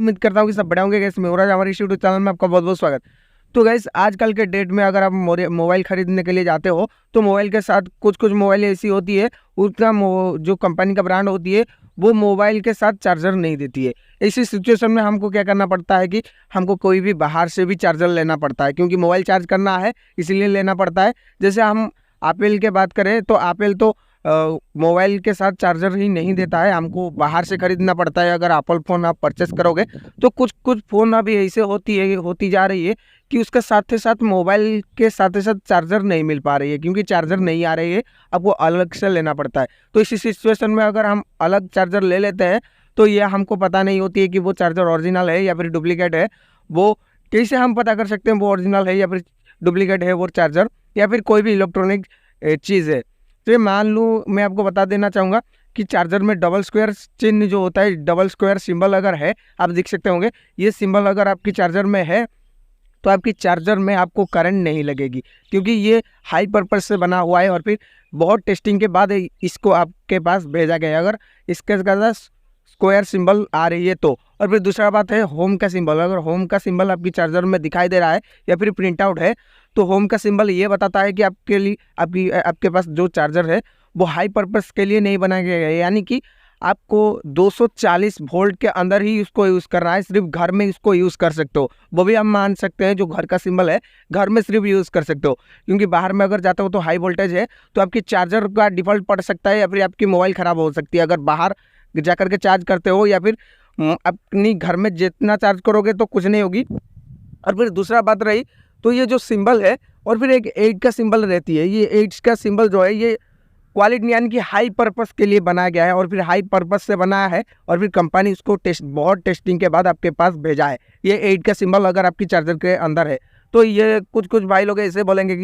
उम्मीद करता हूँ कि सब बढ़िया होंगे। गैस मैं हमारे यूट्यूब चैनल में आपका बहुत बहुत स्वागत। तो गैस आजकल के डेट में अगर आप मोबाइल खरीदने के लिए जाते हो तो मोबाइल के साथ कुछ कुछ मोबाइल ऐसी होती है, उसका जो कंपनी का ब्रांड होती है वो मोबाइल के साथ चार्जर नहीं देती है। ऐसी सिचुएशन में हमको क्या करना पड़ता है कि हमको कोई भी बाहर से भी चार्जर लेना पड़ता है, क्योंकि मोबाइल चार्ज करना है इसलिए लेना पड़ता है। जैसे हम एप्पल के बात करें तो एप्पल तो मोबाइल के साथ चार्जर ही नहीं देता है, हमको बाहर से खरीदना पड़ता है। अगर एप्पल फ़ोन आप परचेस करोगे तो कुछ कुछ फ़ोन अभी ऐसे होती जा रही है कि उसके साथ ही साथ मोबाइल के साथ ही साथ चार्जर नहीं मिल पा रही है, क्योंकि चार्जर नहीं आ रही है, आपको अलग से लेना पड़ता है। तो इसी सिचुएशन में अगर हम अलग चार्जर ले लेते हैं तो ये हमको पता नहीं होती है कि वो चार्जर ओरिजिनल है या फिर डुप्लीकेट है। वो कैसे हम पता कर सकते हैं वो ओरिजिनल है या फिर डुप्लीकेट है वो चार्जर, या फिर कोई भी इलेक्ट्रॉनिक चीज़ है। तो ये मान लूँ, मैं आपको बता देना चाहूँगा कि चार्जर में डबल स्क्वायर चिन्ह जो होता है, डबल स्क्वायर सिंबल अगर है, आप देख सकते होंगे, ये सिंबल अगर आपकी चार्जर में है तो आपकी चार्जर में आपको करंट नहीं लगेगी, क्योंकि ये हाई पर्पस से बना हुआ है और फिर बहुत टेस्टिंग के बाद इसको आपके पास भेजा गया है। अगर इसके ज़्यादा स्क्वायर सिंबल आ रही है तो। और फिर दूसरा बात है होम का सिंबल। अगर होम का सिंबल आपकी चार्जर में दिखाई दे रहा है या फिर प्रिंट आउट है तो होम का सिंबल ये बताता है कि आपके लिए आपके पास जो चार्जर है वो हाई पर्पस के लिए नहीं बनाया गया है, यानी कि आपको 240 वोल्ट के अंदर ही उसको यूज़ करना है, सिर्फ घर में इसको यूज़ कर सकते हो। वो भी आप मान सकते हैं जो घर का सिंबल है घर में सिर्फ यूज़ कर सकते हो, क्योंकि बाहर में अगर जाते हो तो हाई वोल्टेज है तो आपकी चार्जर का डिफ़ॉल्ट पड़ सकता है या फिर आपकी मोबाइल ख़राब हो सकती है अगर बाहर जा कर के चार्ज करते हो, या फिर अपनी घर में जितना चार्ज करोगे तो कुछ नहीं होगी। और फिर दूसरा बात रही तो ये जो सिंबल है और फिर एक 8 का सिंबल रहती है, ये 8 का सिंबल जो है ये क्वालिटी यानी कि हाई पर्पस के लिए बनाया गया है और फिर हाई पर्पस से बनाया है और फिर कंपनी उसको बहुत टेस्टिंग के बाद आपके पास भेजा है। ये 8 का सिंबल अगर आपकी चार्जर के अंदर है तो ये कुछ कुछ भाई लोग ऐसे बोलेंगे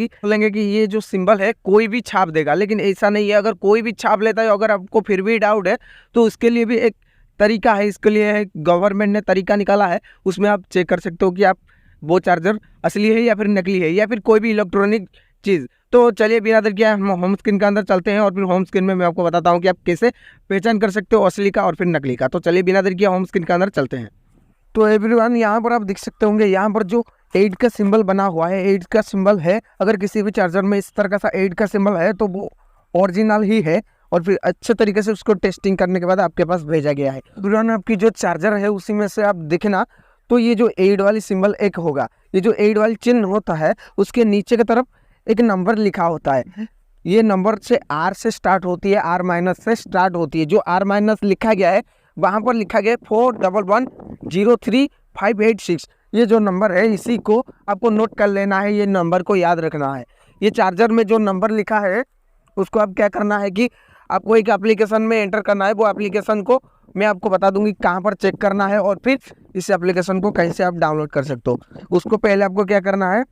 कि ये जो सिंबल है कोई भी छाप देगा, लेकिन ऐसा नहीं है। अगर कोई भी छाप लेता है, अगर आपको फिर भी डाउट है तो उसके लिए भी एक तरीका है, इसके लिए गवर्नमेंट ने तरीका निकाला है, उसमें आप चेक कर सकते हो कि आप वो चार्जर असली है या फिर नकली है या फिर कोई भी इलेक्ट्रॉनिक चीज़। तो चलिए बिना देर किए हम होम स्क्रीन के अंदर चलते हैं और फिर होम स्क्रीन में मैं आपको बताता हूँ कि आप कैसे पहचान कर सकते हो असली का और फिर नकली का। तो चलिए बिना देर किए होम स्क्रीन के अंदर चलते हैं। तो एवरीवन यहाँ पर आप देख सकते होंगे, यहाँ पर जो 8 का सिंबल बना हुआ है, 8 का सिंबल है। अगर किसी भी चार्जर में इस तरह का सा 8 का सिंबल है तो वो ओरिजिनल ही है और फिर अच्छे तरीके से उसको टेस्टिंग करने के बाद आपके पास भेजा गया है। एवरीवन आपकी जो चार्जर है उसी में से आप देखें ना तो ये जो 8 वाली सिंबल एक होगा, ये जो 8 वाली चिन्ह होता है उसके नीचे की तरफ एक नंबर लिखा होता है। ये नंबर से आर से स्टार्ट होती है, आर माइनस से स्टार्ट होती है। जो आर माइनस लिखा गया है वहाँ पर लिखा गया है 41103586। ये जो नंबर है इसी को आपको नोट कर लेना है, ये नंबर को याद रखना है। ये चार्जर में जो नंबर लिखा है उसको आप क्या करना है कि आपको एक एप्लीकेशन में एंटर करना है। वो एप्लीकेशन को मैं आपको बता दूंगी कहाँ पर चेक करना है और फिर इस एप्लीकेशन को कैसे आप डाउनलोड कर सकते हो। उसको पहले आपको क्या करना है,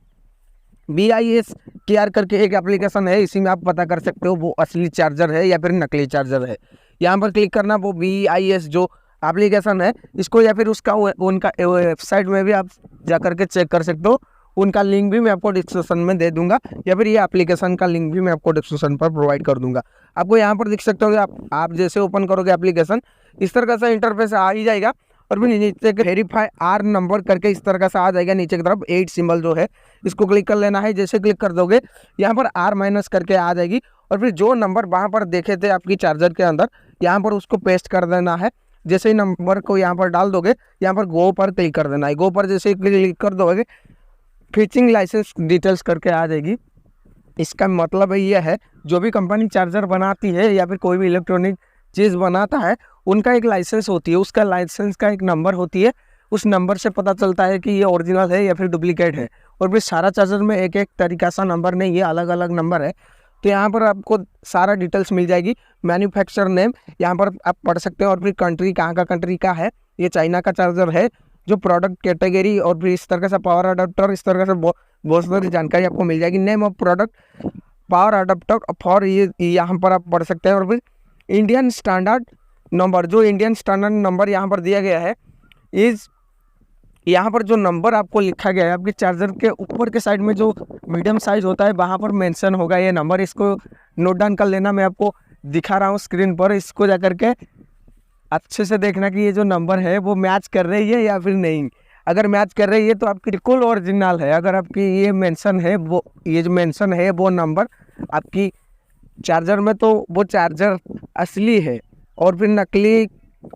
BISKR करके एक एप्लीकेशन है, इसी में आप पता कर सकते हो वो असली चार्जर है या फिर नकली चार्जर है। यहाँ पर क्लिक करना, वो BIS जो एप्लीकेशन है इसको, या फिर उसका उनका वेबसाइट में भी आप जा करके चेक कर सकते हो। उनका लिंक भी मैं आपको डिस्क्रिप्शन में दे दूंगा, या फिर ये एप्लीकेशन का लिंक भी मैं आपको डिस्क्रिप्शन पर प्रोवाइड कर दूंगा। आपको यहाँ पर देख सकते हो आप जैसे ओपन करोगे एप्लीकेशन इस तरह का इंटरफेस आ ही जाएगा और फिर नीचे वेरीफाई आर नंबर करके इस तरह का आ जाएगा। नीचे की तरफ 8 सिंबल जो है इसको क्लिक कर लेना है। जैसे क्लिक कर दोगे यहाँ पर आर माइनस करके आ जाएगी और फिर जो नंबर वहाँ पर देखे थे आपकी चार्जर के अंदर यहाँ पर उसको पेस्ट कर देना है। जैसे ही नंबर को यहाँ पर डाल दोगे यहाँ पर गो पर क्लिक कर देना है। गो पर जैसे क्लिक कर दोगे फीचिंग लाइसेंस डिटेल्स करके आ जाएगी। इसका मतलब ये है जो भी कंपनी चार्जर बनाती है या फिर कोई भी इलेक्ट्रॉनिक चीज़ बनाता है उनका एक लाइसेंस होती है, उसका लाइसेंस का एक नंबर होती है। उस नंबर से पता चलता है कि ये ओरिजिनल है या फिर डुप्लीकेट है। और फिर सारा चार्जर में एक एक तरीका सा नंबर नहीं है, अलग अलग नंबर है। तो यहाँ पर आपको सारा डिटेल्स मिल जाएगी। मैन्युफैक्चर नेम यहाँ पर आप पढ़ सकते हो और फिर कंट्री कहाँ का कंट्री का है, ये चाइना का चार्जर है। जो प्रोडक्ट कैटेगरी और फिर इस तरह से पावर अडाप्टर, इस तरह से बहुत सारी जानकारी आपको मिल जाएगी। Name of product, power adapter for, ये यहाँ पर आप पढ़ सकते हैं। और फिर इंडियन स्टैंडर्ड नंबर, जो इंडियन स्टैंडर्ड नंबर यहाँ पर दिया गया है इस यहाँ पर जो नंबर आपको लिखा गया है आपके चार्जर के ऊपर के साइड में जो मीडियम साइज होता है वहाँ पर मेंशन होगा ये नंबर। इसको नोट डाउन कर लेना, मैं आपको दिखा रहा हूँ स्क्रीन पर। इसको जा करके अच्छे से देखना कि ये जो नंबर है वो मैच कर रही है या फिर नहीं। अगर मैच कर रही है तो आपकी बिल्कुल ओरिजिनल है। अगर आपकी ये मेंशन है, वो ये जो मेंशन है वो नंबर आपकी चार्जर में, तो वो चार्जर असली है। और फिर नकली,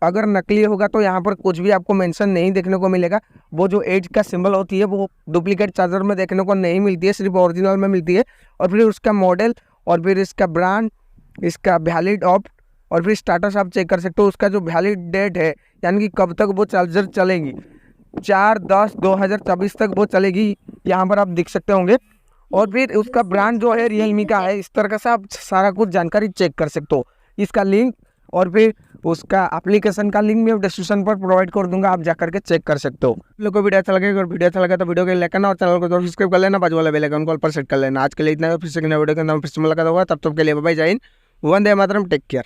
अगर नकली होगा तो यहाँ पर कुछ भी आपको मेंशन नहीं देखने को मिलेगा। वो जो एज का सिंबल होती है वो डुप्लीकेट चार्जर में देखने को नहीं मिलती है, सिर्फ ओरिजिनल में मिलती है। और फिर उसका मॉडल, और फिर इसका ब्रांड, इसका वैलिड ऑप्ट, और फिर स्टेटस आप चेक कर सकते हो। उसका जो वैलिड डेट है, यानी कि कब तक वो चार्जर चलेगी, 4/10/2024 तक वो चलेगी, यहाँ पर आप देख सकते होंगे। और फिर उसका ब्रांड जो है रियलमी का है। इस तरह से आप सारा कुछ जानकारी चेक कर सकते हो। इसका लिंक और फिर उसका एप्लीकेशन का लिंक मैं डिस्क्रिप्शन पर प्रोवाइड कर दूंगा, आप जाकर के चेक कर सकते हो। लोग को वीडियो अच्छा लगे, अगर वीडियो अच्छा लगा तो वीडियो को लाइक करना और चैनल को जरूर सब्सक्राइब कर लेना, बाजू वाला बेल आइकन कॉल पर सेट कर लेना। आज के लिए इतना, फिर से वीडियो के अंदर फिर से मुलाकात होगा, तब तक के लिए बाय बाय, जय हिंद, वंदे मातरम, टेक केयर।